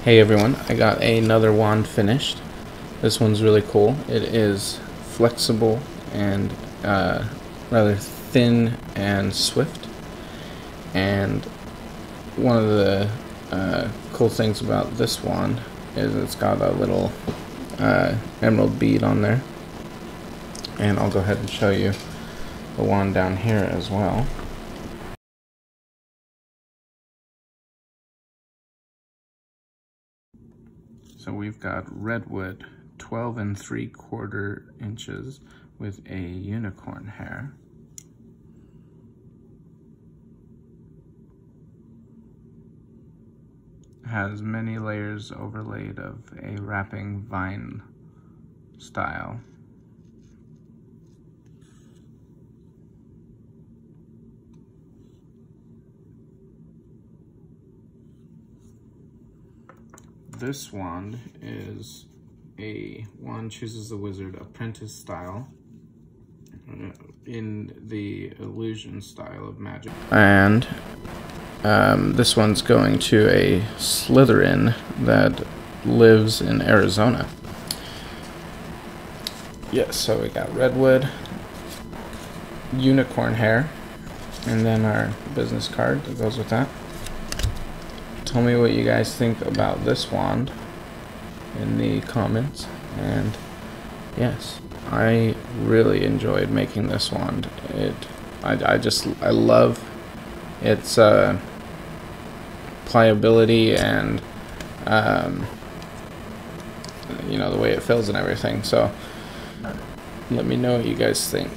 Hey everyone, I got another wand finished. This one's really cool. It is flexible and rather thin and swift. And one of the cool things about this wand is it's got a little emerald bead on there. And I'll go ahead and show you the wand down here as well. So we've got Redwood 12 3/4 inches with a unicorn hair. Has many layers overlaid of a wrapping vine style. This wand is a wand chooses the wizard Apprentice style in the illusion style of magic. And this one's going to a Slytherin that lives in Arizona. Yes, so we got Redwood, unicorn hair, and then our business card that goes with that. Tell me what you guys think about this wand in the comments. And yes, I really enjoyed making this wand. I love its pliability and you know, the way it feels and everything. So let me know what you guys think.